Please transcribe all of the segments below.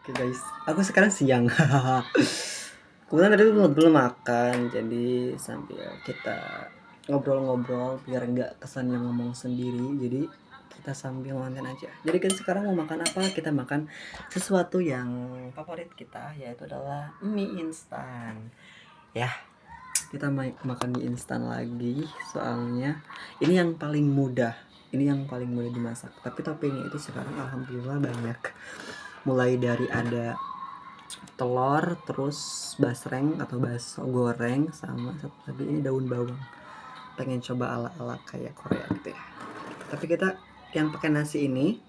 Oke guys, aku sekarang siang. Kebetulan tadi belum makan, jadi sambil kita ngobrol-ngobrol biar nggak kesan yang ngomong sendiri. Jadi kita sambil ngonten aja. Jadi kan sekarang mau makan apa? Kita makan sesuatu yang favorit kita, yaitu adalah mie instan. Ya, kita makan mie instan lagi. Soalnya ini yang paling mudah. Ini yang paling mudah dimasak. Tapi toppingnya itu sekarang alhamdulillah banyak. Mulai dari ada telur, terus basreng atau bakso goreng, sama satu lagi ini daun bawang. Pengen coba ala-ala kayak Korea gitu ya. Tapi kita yang pakai nasi ini,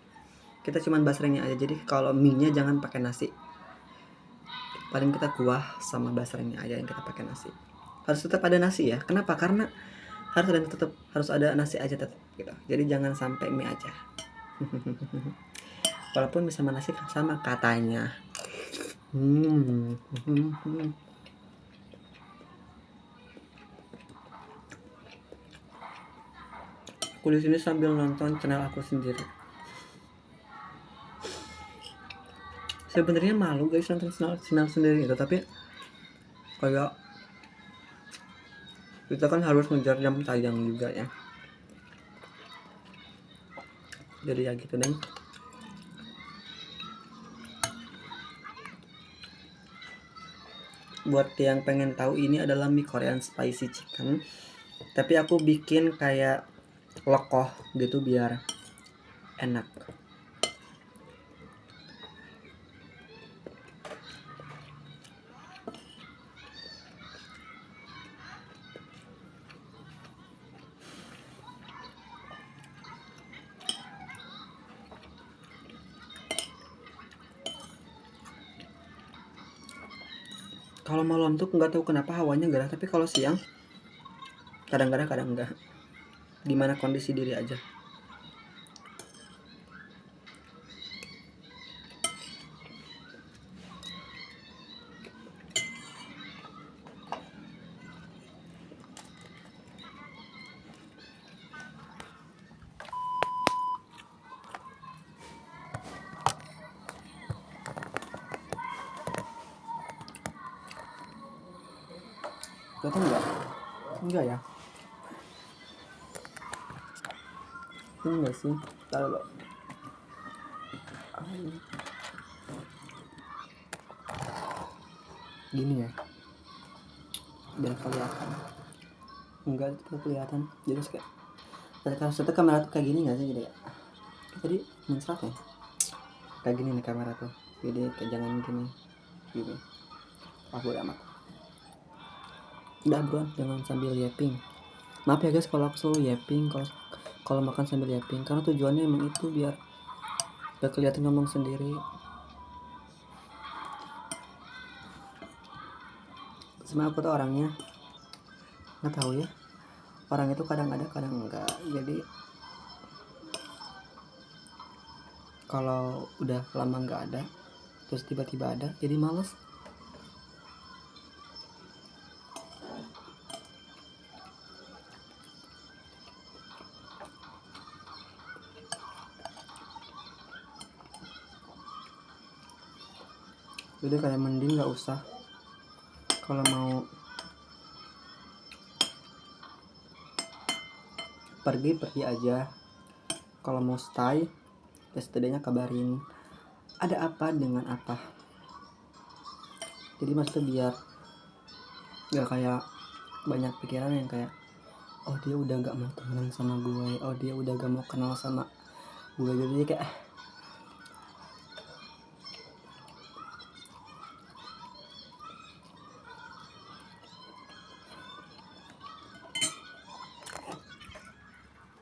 kita cuman basrengnya aja. Jadi kalau mie-nya jangan pakai nasi. Paling kita kuah sama basrengnya aja yang kita pakai nasi. Harus tetap ada nasi ya. Kenapa? Karena harus ada nasi aja tetap gitu. Jadi jangan sampai mie aja. Walaupun bisa nasi sama katanya. Aku di sini sambil nonton channel aku sendiri. Sebenarnya malu guys nonton channel sendiri gitu, tapi kayak kita kan harus ngejar jam tayang juga ya. Jadi ya gitu deh. Buat yang pengen tahu, ini adalah mie Korean spicy chicken. Tapi aku bikin kayak lekoh gitu biar enak. Kalau malam tuh nggak tahu kenapa hawanya gerah, tapi kalau siang kadang-kadang kadang enggak. Gimana kondisi diri aja. Kelihatan enggak? Enggak ya? Ini enggak sih? Taruh lo. Gini ya. Biar kelihatan. Enggak itu kelihatan. Jadi kayak kamera tuh kayak gini enggak sih, jadi ya? Tadi muncrat ya? Kayak gini nih kamera tuh. Jadi kayak jangan gini. Aku udah amat. Udah bro, jangan sambil yapping. Maaf ya guys kalau aku selalu yapping kalau makan sambil yapping, karena tujuannya emang itu biar gak kelihatan ngomong sendiri. Sebenarnya aku tuh orangnya nggak tahu ya, orang itu kadang ada kadang enggak. Jadi kalau udah lama nggak ada terus tiba-tiba ada, jadi males. Jadi kayak mending nggak usah. Kalau mau pergi aja. Kalau mau stay, ya setidaknya kabarin ada apa dengan apa. Jadi maksudnya biar nggak kayak banyak pikiran yang kayak, oh dia udah gak mau temenan sama gue, oh dia udah gak mau kenal sama gue. Jadi kayak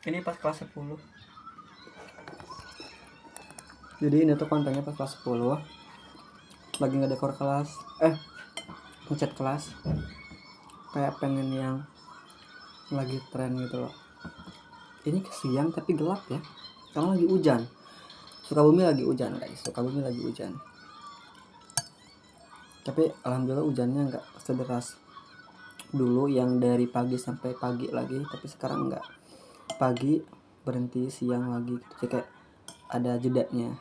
ini pas kelas 10. Jadi ini tuh kontennya pas kelas 10, lagi ngedekor kelas, ngecat kelas, kayak pengen yang lagi tren gitu loh. Ini siang tapi gelap ya, karena lagi hujan. Sukabumi lagi hujan guys, Sukabumi lagi hujan. Tapi alhamdulillah hujannya nggak sederas dulu yang dari pagi sampai pagi lagi. Tapi sekarang nggak, pagi berhenti, siang lagi gitu. Jadi kayak ada jedanya.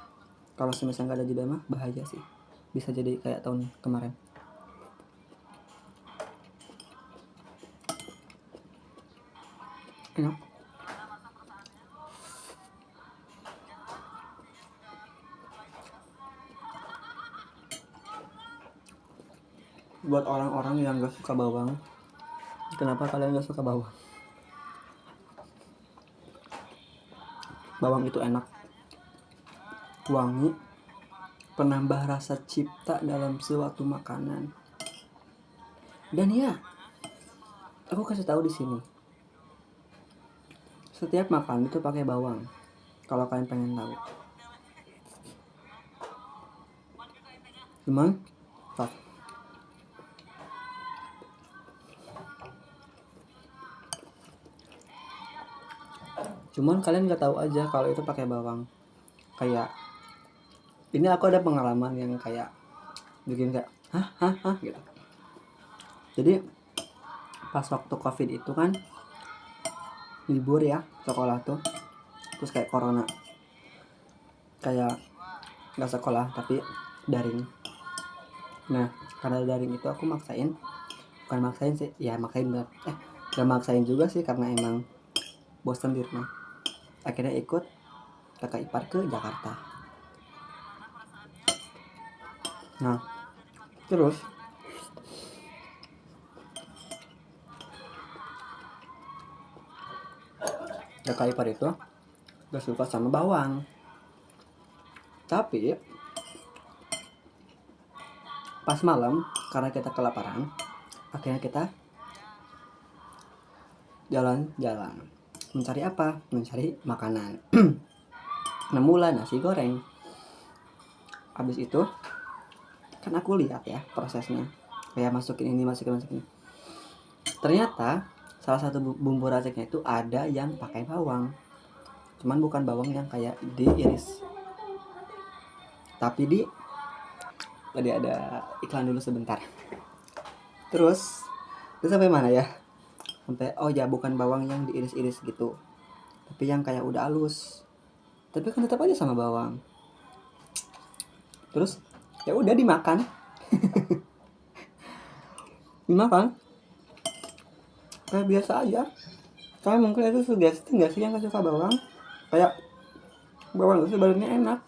Kalau misalnya nggak ada jeda mah bahaya sih. bisa jadi kayak tahun kemarin. Enak. Buat orang-orang yang gak suka bawang, kenapa kalian gak suka bawang? Bawang itu enak, wangi, penambah rasa cipta dalam suatu makanan. Dan ya, aku kasih tahu di sini, setiap makan itu pakai bawang. Kalau kalian pengen tahu, cuman tak. Cuman kalian nggak tahu aja kalau itu pakai bawang. Kayak ini aku ada pengalaman yang kayak bikin kayak hah gitu. Jadi pas waktu COVID itu kan libur ya sekolah tuh, terus kayak corona, kayak nggak sekolah tapi daring. Nah karena daring itu aku bukan maksain sih, ya maksain banget. Gak maksain juga sih karena emang bosan di rumah. Akhirnya ikut kakak ipar ke Jakarta. Nah terus kakak ipar itu gak suka sama bawang, tapi pas malam karena kita kelaparan, akhirnya kita jalan-jalan mencari apa? Mencari makanan. Nemulah nasi goreng. Habis itu kan aku lihat ya prosesnya, kayak masukin ini. Ternyata salah satu bumbu raciknya itu ada yang pakai bawang, cuman bukan bawang yang kayak diiris, tapi tadi ada iklan dulu sebentar. Terus itu sampai mana ya? Sampai oh ya bukan bawang yang diiris-iris gitu, tapi yang kayak udah halus. Tapi kan tetap aja sama bawang. Terus ya udah dimakan. Dimakan kayak biasa aja. Kayak mungkin itu sugesti nggak sih yang gak suka bawang? Kayak bawang itu sebenarnya enak,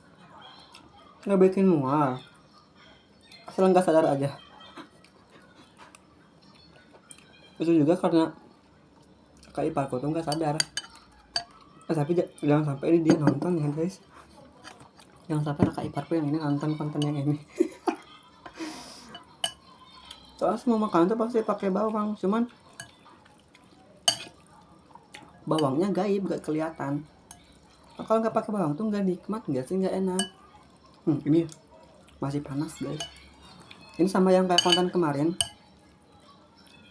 nggak bikin mual, asal nggak sadar aja. Itu juga karena kakak iparku tuh nggak sadar. Tapi jangan sampai ini dia nonton ya guys. Jangan sampai kakak iparku yang ini nonton konten yang ini. Soalnya semua makanan tuh pasti pakai bawang, cuman bawangnya gaib, gak kelihatan. Nah, kalau nggak pakai bawang tuh nggak nikmat, nggak sih, nggak enak. Ini masih panas guys. Ini sama yang kayak konten kemarin,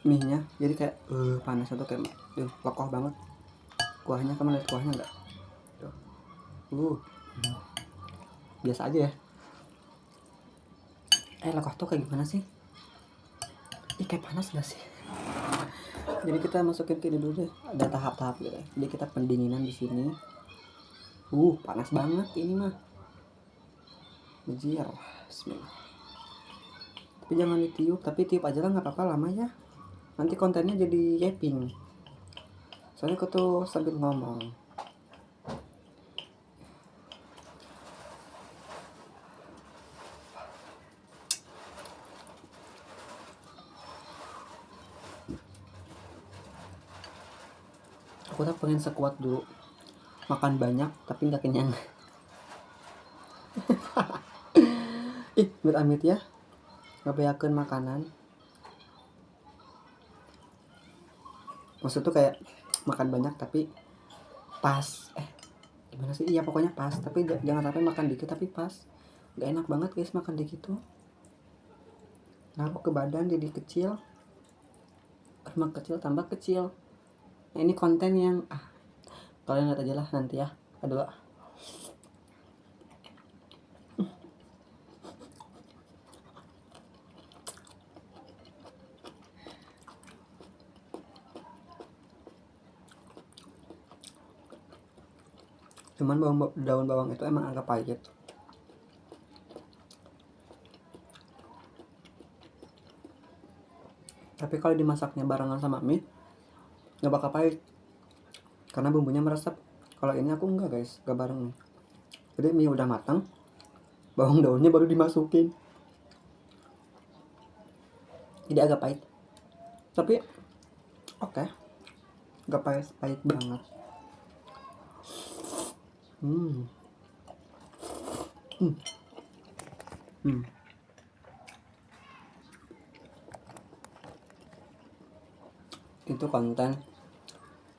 mie-nya jadi kayak panas atau kayak lekoh banget. Kuahnya, kamu lihat kuahnya nggak? Tuh. Biasa aja ya. Lekoh tuh kayak gimana sih? Kayak panas gak sih? Jadi kita masukin ke ini dulu deh. Ada tahap-tahap gitu. Jadi kita pendinginan di sini. Panas banget ini mah. Bejir. Bismillah. Tapi jangan ditiup, tapi tiup aja lah nggak apa-apa, lama ya. Nanti kontennya jadi yapping. Soalnya aku tuh sambil ngomong. Aku tak pengen sekuat dulu, makan banyak tapi nggak kenyang. Amit-amit ya, ngebeakeun makanan. Maksud tuh kayak makan banyak tapi pas. Gimana sih? Iya pokoknya pas, tapi jangan sampai makan dikit tapi pas. Gak enak banget guys makan dikit tuh. Ngaruh ke badan jadi kecil. Rumah kecil tambah kecil. Nah ini konten yang kalian lihat aja lah nanti ya. Aduh. Cuman daun bawang itu emang agak pahit. Tapi kalau dimasaknya barengan sama mie nggak bakal pahit karena bumbunya meresap. Kalau ini aku enggak guys, nggak bareng nih. Jadi mie udah matang, bawang daunnya baru dimasukin, jadi agak pahit. Tapi oke, nggak pahit banget. Hmm. Hmm. Hmm. Itu konten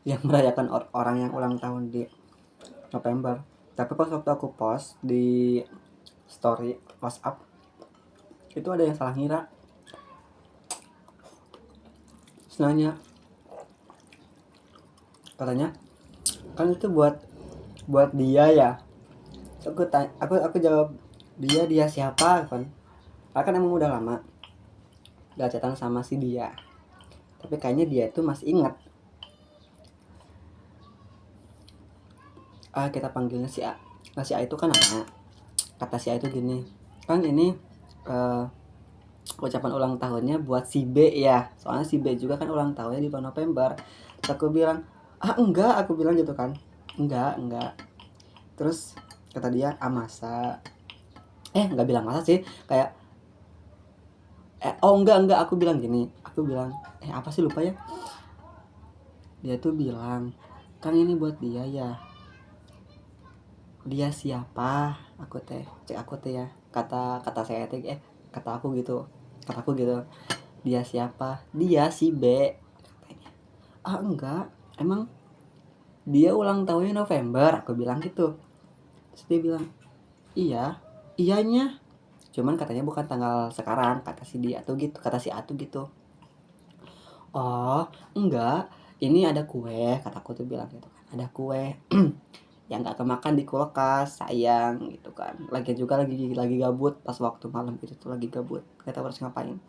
yang merayakan orang yang ulang tahun di November. Tapi pas waktu aku post di story WhatsApp, itu ada yang salah ngira. Senanya katanya kan itu buat dia ya. Aku jawab, dia siapa kan? Karena kan emang udah lama gak chatan sama si dia. Tapi kayaknya dia itu masih ingat. Kita panggilnya si A. Nah si A itu kan nama. Kata si A itu gini, kan ini ucapan ulang tahunnya buat si B ya. Soalnya si B juga kan ulang tahunnya di bulan November. Terus aku bilang, enggak, aku bilang gitu kan. Enggak. Terus kata dia, masa? Enggak bilang masa sih, kayak enggak, aku bilang gini. Aku bilang, apa sih lupa ya. Dia tuh bilang, kan ini buat dia ya. Dia siapa? Cek aku teh ya. Kata saya teh kata aku gitu. Dia siapa? Dia si B. Katanya. Enggak. Emang dia ulang tahunnya November, aku bilang gitu. Terus dia bilang, iya, iyanya. Cuman katanya bukan tanggal sekarang, kata si dia tuh gitu, kata si A tuh gitu. Oh, enggak. Ini ada kue, kataku tuh bilang gitu kan. Ada kue yang nggak kemakan di kulkas, sayang gitu kan. Lagi gabut pas waktu malam itu tuh lagi gabut, nggak tahu harus ngapain.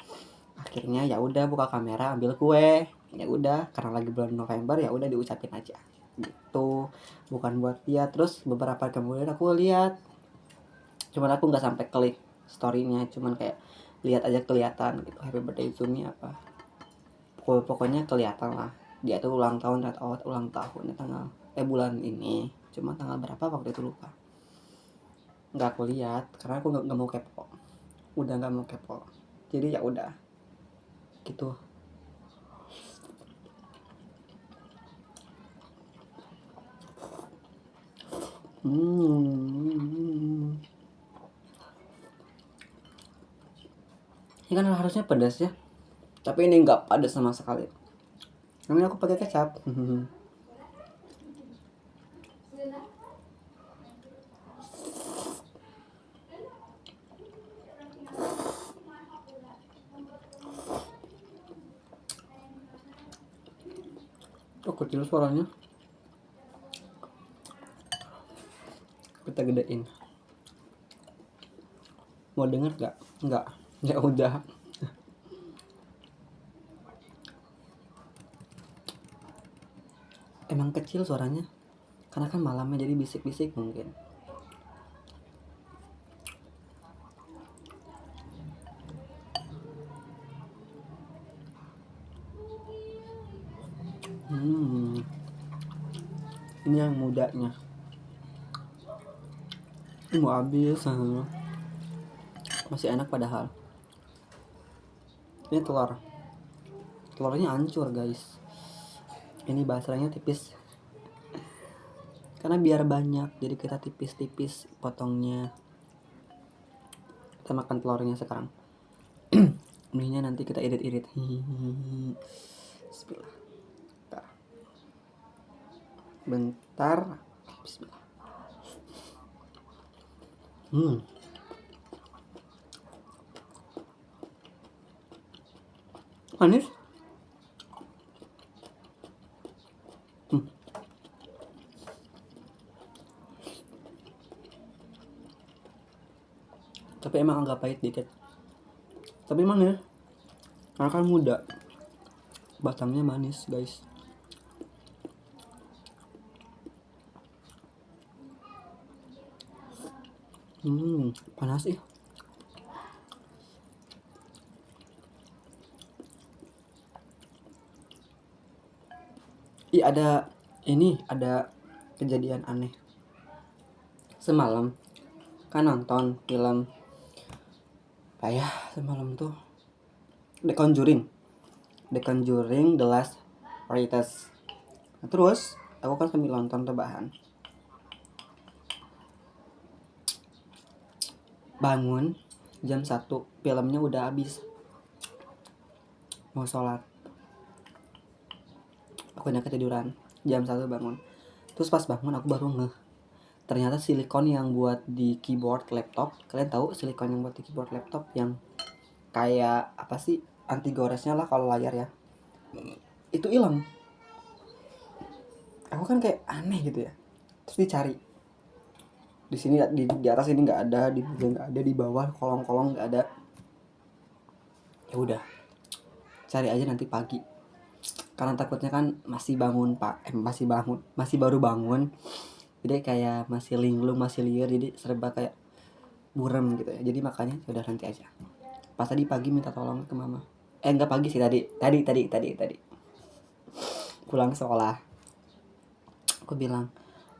Akhirnya ya udah buka kamera ambil kue. Ya udah karena lagi bulan November ya udah diucapin aja. Gitu. Bukan buat dia. Terus beberapa kemudian aku lihat, cuman aku nggak sampai klik storynya, cuman kayak lihat aja kelihatan gitu happy birthday to me apa. Pokoknya kelihatan lah dia tuh ulang tahun ulang tahunnya tanggal bulan ini, cuma tanggal berapa waktu itu lupa. Nggak aku lihat karena aku nggak mau kepo, udah nggak mau kepo, jadi ya udah gitu. Ini kan harusnya pedas ya, tapi ini nggak pedas sama sekali. Ini aku pakai kecap. Oh kecil suaranya, kita gedein. Mau denger gak? Enggak. Ya udah. Emang kecil suaranya karena kan malamnya jadi bisik-bisik mungkin. Ini yang mudanya. Ini mau habis. Masih enak padahal. Ini telurnya hancur guys. Ini basahnya tipis karena biar banyak jadi kita tipis-tipis potongnya. Kita makan telurnya sekarang. Mie-nya nanti kita irit-irit. Bismillah. Bentar. Bismillah. Manis. Tapi emang agak pahit dikit. Tapi manis. Karena kan muda. Batangnya manis guys. Panas sih. Ih, ada kejadian aneh. Semalam kan nonton film apa ya, semalam tuh The Conjuring The Last Rites. Nah, terus aku kan sambil nonton rebahan, bangun jam 1, filmnya udah habis, mau sholat, aku udah ketiduran. Jam 1 bangun, terus pas bangun aku baru ngeh, ternyata silikon yang buat di keyboard laptop, kalian tahu silikon yang buat di keyboard laptop yang kayak apa sih, anti goresnya lah kalau layar ya, itu hilang. Aku kan kayak aneh gitu ya, terus dicari di sini, di atas ini nggak ada, di meja nggak ada, di bawah kolong-kolong nggak ada. Ya udah, cari aja nanti pagi, karena takutnya kan masih bangun pak, masih baru bangun, jadi kayak masih linglung, masih liar, jadi serba kayak buram gitu ya. Jadi makanya udah nanti aja. Pas tadi pagi minta tolong ke mama, enggak pagi sih, tadi pulang sekolah aku bilang,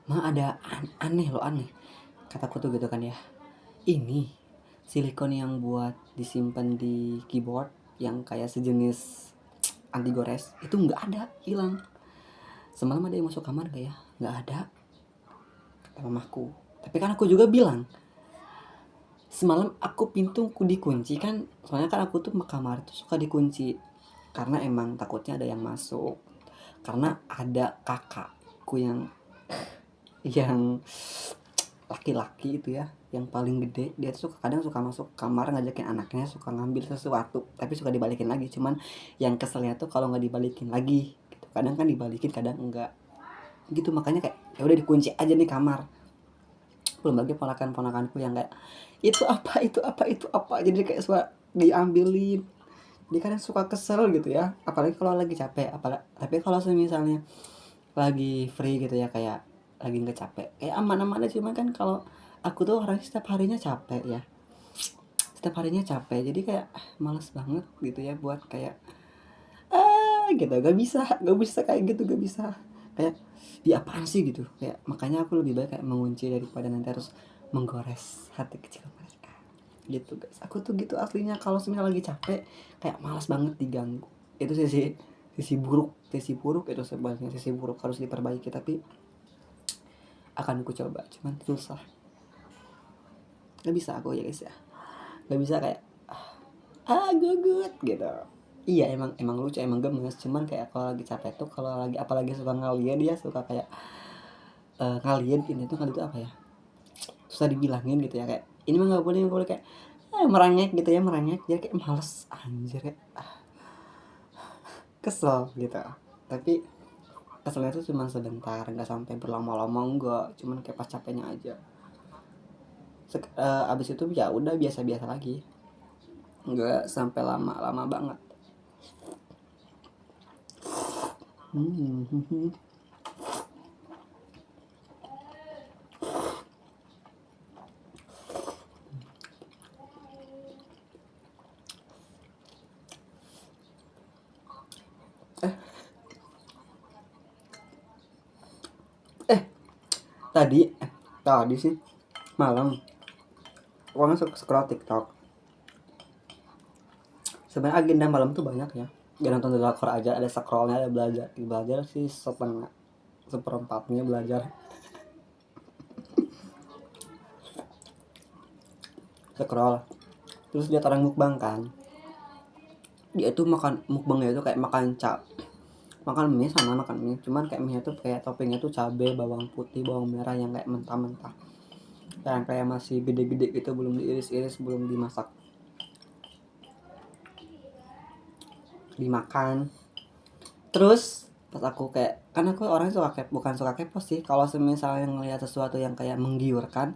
ma ada aneh loh, aneh, kataku tuh gitu kan ya, ini silikon yang buat disimpan di keyboard yang kayak sejenis anti gores itu nggak ada, hilang. Semalam ada yang masuk kamar gak ya, nggak ada, kata mamaku. Tapi kan aku juga bilang, semalam aku pintu dikunci kan, soalnya kan aku tuh kamar tuh suka dikunci karena emang takutnya ada yang masuk, karena ada kakakku yang laki-laki itu ya, yang paling gede, dia tuh kadang suka masuk kamar ngajakin anaknya, suka ngambil sesuatu tapi suka dibalikin lagi. Cuman yang keselnya tuh kalau nggak dibalikin lagi gitu, kadang kan dibalikin kadang enggak gitu. Makanya kayak ya udah dikunci aja nih kamar. Belum lagi ponakanku yang kayak itu apa itu apa itu apa, jadi kayak suka diambilin. Dia kadang suka kesel gitu ya, apalagi kalau lagi capek. Tapi kalau misalnya lagi free gitu ya, kayak lagi nggak capek, kayak aman-aman aja. Cuman kan kalau aku tuh orangnya setiap harinya capek ya, jadi kayak males banget gitu ya buat kayak gitu. Gak bisa kayak gitu, gak bisa kayak di apaan sih gitu. Kayak makanya aku lebih baik kayak mengunci daripada nanti harus menggores hati kecil mereka gitu guys. Aku tuh gitu aslinya, kalau semisal lagi capek kayak malas banget diganggu. Itu sisi buruk itu sebenarnya, sisi buruk harus diperbaiki, tapi akan aku coba. Cuman susah, nggak bisa aku ya guys ya, nggak bisa kayak gugut gitu. Iya, emang lucu, emang gemes. Cuman kayak kalau lagi capek tuh, kalau lagi apalagi suka ngalian, dia suka kayak ngalian. Ini tuh ngalian tuh apa ya, susah dibilangin gitu ya, kayak ini mah nggak boleh kayak merangek gitu ya, merangek. Jadi kayak males anjir kayak kesel gitu. Tapi keselnya tuh cuma sebentar, nggak sampai berlama-lama, enggak, cuman kayak pas capeknya aja. Abis itu ya udah biasa-biasa lagi, nggak sampai lama-lama banget. Tadi sih malam orang scroll TikTok. Sebenarnya agenda malam tuh banyak ya, gak nonton drakor aja, ada scrollnya, ada belajar sih seperempatnya belajar. Scroll, terus lihat orang mukbang kan, dia tuh makan mukbangnya itu kayak makan mie, cuman kayak mie itu kayak toppingnya tuh cabai, bawang putih, bawang merah yang kayak mentah-mentah, yang kayak masih gede-gede gitu, belum diiris-iris, belum dimasak, dimakan. Terus pas aku kayak, kan aku orangnya bukan suka kepo sih, kalau misalnya ngelihat sesuatu yang kayak menggiurkan,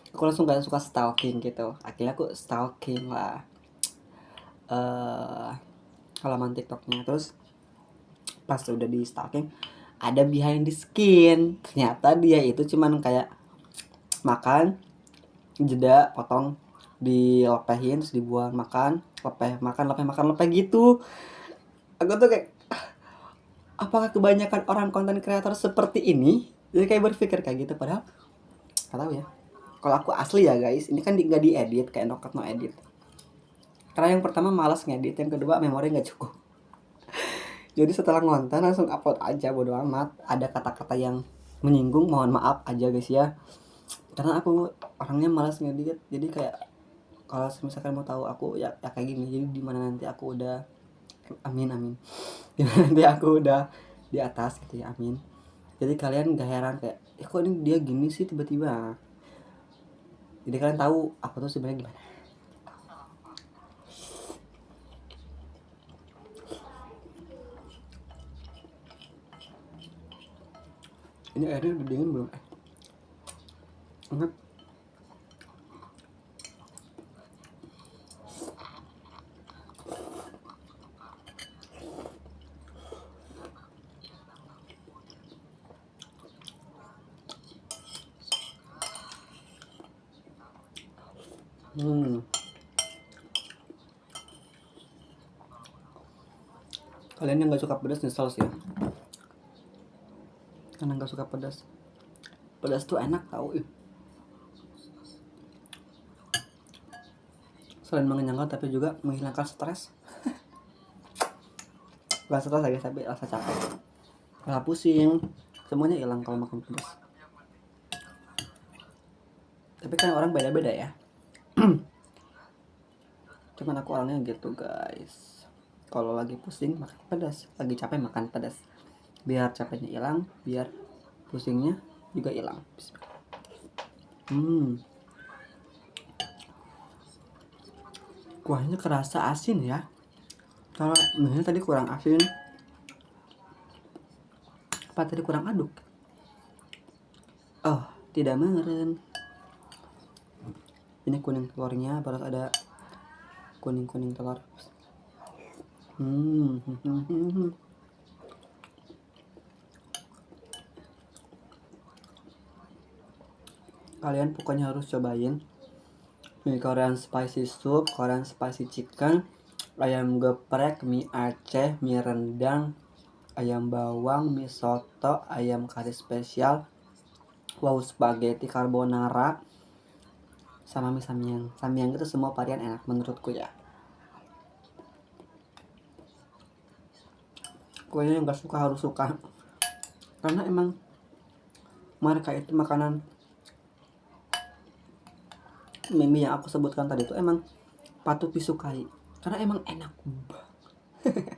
aku langsung gak suka stalking gitu. Akhirnya aku stalking lah halaman TikToknya. Terus pas udah di stalking, ada behind the skin. Ternyata dia itu cuman kayak makan, jeda, potong, dilepehin, terus dibuang, makan, lepeh, makan, lepeh, makan, lepeh gitu. Aku tuh kayak Apakah kebanyakan orang konten kreator seperti ini? Jadi kayak berpikir kayak gitu, padahal nggak tahu ya. Kalau aku asli ya guys, ini kan nggak diedit kayak no cut no edit. Karena yang pertama malas ngedit, yang kedua memori nggak cukup. Jadi setelah ngonten langsung upload aja, bodo amat. Ada kata-kata yang menyinggung, mohon maaf aja guys ya. Karena aku orangnya malas ngedit, jadi kayak kalau misalkan mau tahu aku ya kayak gini. Jadi dimana nanti aku udah, amin amin, dimana nanti aku udah di atas gitu ya, amin. Jadi kalian gak heran kayak kok ini dia gini sih tiba-tiba. Jadi kalian tahu aku tuh sebenarnya gimana. Ini airnya udah dingin belum? Enggak. Kalian yang gak suka pedas nyesel sih ya. Karena gak suka pedas. Pedas tuh enak tau. Selain mengenyangkan tapi juga menghilangkan stres. Gak stres lagi tapi rasa capek, rasa pusing, semuanya hilang kalau makan pedas. Tapi kan orang beda-beda ya. Cuman aku orangnya gitu guys. Kalau lagi pusing makan pedas, lagi capek makan pedas. Biar capeknya hilang, biar pusingnya juga hilang. Kuahnya kerasa asin ya. Kalau misalnya tadi kurang asin, apa tadi kurang aduk? Oh, tidak meren. Ini kuning telurnya, baru ada kuning telur. Kalian pokoknya harus cobain mie Korean spicy soup, Korean spicy chicken, ayam geprek, mie Aceh, mie rendang, ayam bawang, mie soto, ayam kari spesial, wow spaghetti carbonara, sama mie samyang. Samyang itu semua varian enak menurutku ya. Pokoknya yang gak suka harus suka, karena emang mereka itu makanan mie yang aku sebutkan tadi itu emang patut disukai karena emang enak banget.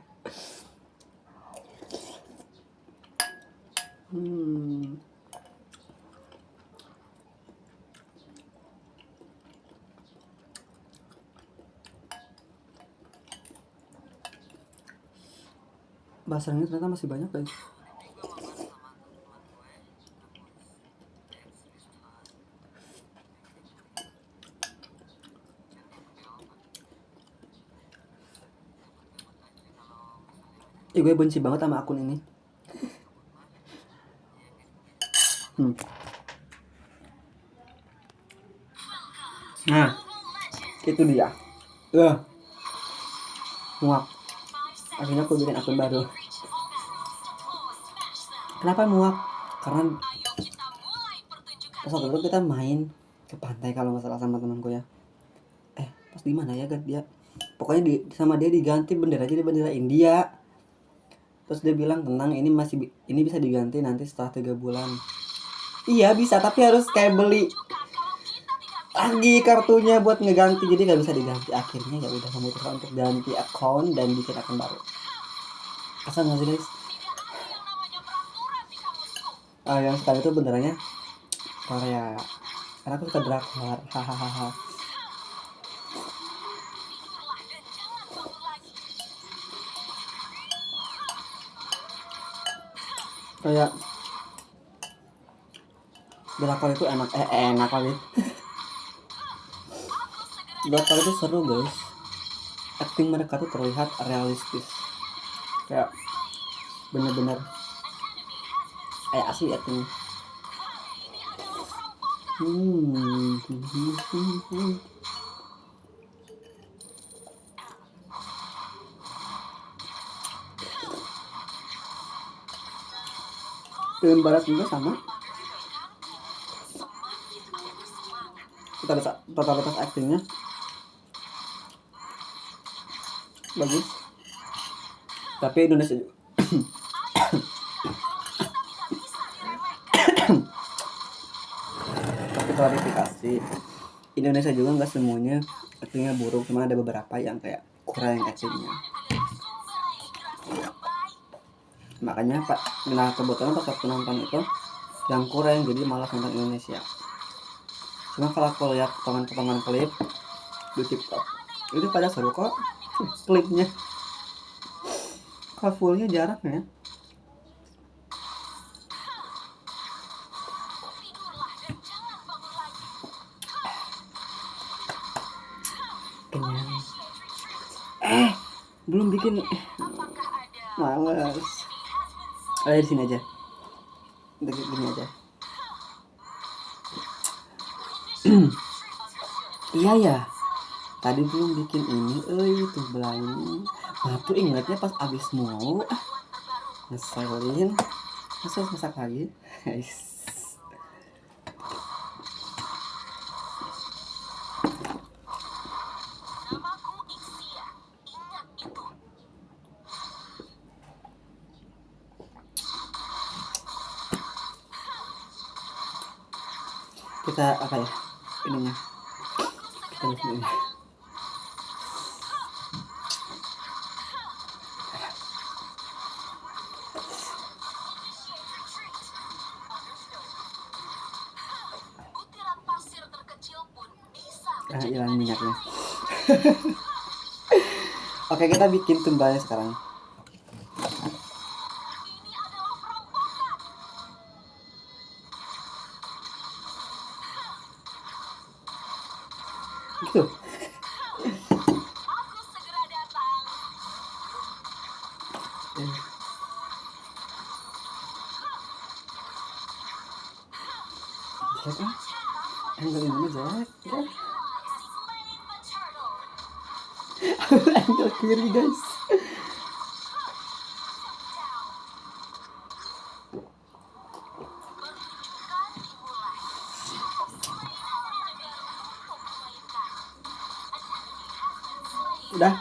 Bahasanya ternyata masih banyak guys. Gue benci banget sama akun ini. Nah, itu dia. Muak. Akhirnya aku bikin akun baru. Kenapa muak? Karena pas waktu itu kita main ke pantai kalau nggak salah sama temanku ya. Pas di mana ya kan dia? Pokoknya sama dia diganti bendera, jadi bendera India. Terus dia bilang tenang, ini bisa diganti nanti setelah 3 bulan. Iya bisa, tapi harus kayak beli lagi kartunya buat ngeganti, jadi nggak bisa diganti. Akhirnya ya udah memutuskan untuk ganti akun dan bikin akun baru. Asal nggak sih guys? Yang sekali itu benderanya Korea, karena aku suka drakor. Hahaha. Kayak drakor itu enak kali. Drakor itu seru guys. Acting mereka tuh terlihat realistis, kayak bener-bener kayak asli acting. Film barat juga sama, totalitas aktingnya bagus, tapi Indonesia juga tapi klarifikasi, Indonesia juga nggak semuanya aktingnya buruk, cuma ada beberapa yang kayak kurang aktingnya. Makanya Pak, nah kebetulan pas waktu nonton itu yang kurang, jadi malah nonton Indonesia. Cuma kalau aku lihat potongan-potongan klip di TikTok itu pada seru kok klipnya, kalau fullnya jarang ya. Kenyang. Belum bikin, males. Di sini aja. Deket gini aja. Iya ya. Tadi belum bikin ini, itu belanya. Tuh ingatnya pas abis mulu. Ngeselin. Masa harus masak lagi? Kita apa ya? Ininya. Kita ini. Hilang minyaknya. Oke, kita bikin tumbalnya sekarang. Gitu. Jelek angle ini jelek ya. Angle kiri guys. Udah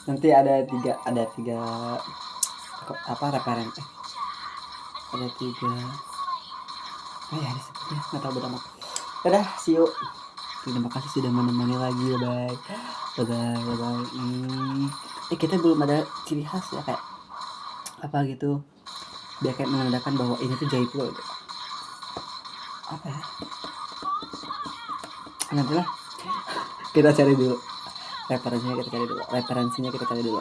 nanti ada tiga apa referen ada tiga ya disebutnya nggak tahu beramat. Udah, see you, terima kasih sudah menemani lagi, bye bye. Kita belum ada ciri khas ya, kayak apa gitu biar kayak menandakan bahwa ini tuh jahit lo gitu. Apa ya, nantilah kita cari dulu referensinya, kita cari dulu.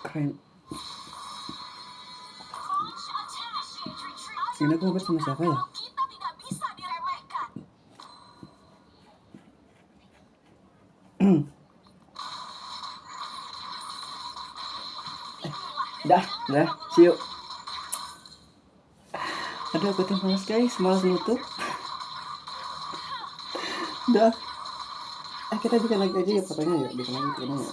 Keren. Ini aku ngobrol sama siapa ya? Udah, see you. Aduh, aku tuh malas nutup. Udah. Kita bikin lagi aja ya fotonya ya, bikin lagi ya.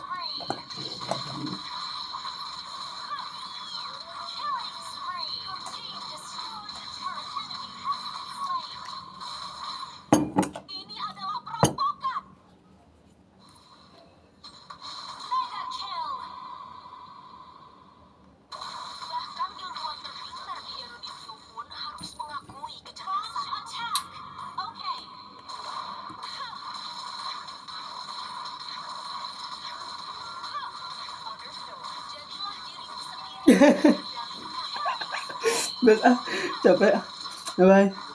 Bes capek. Bye bye.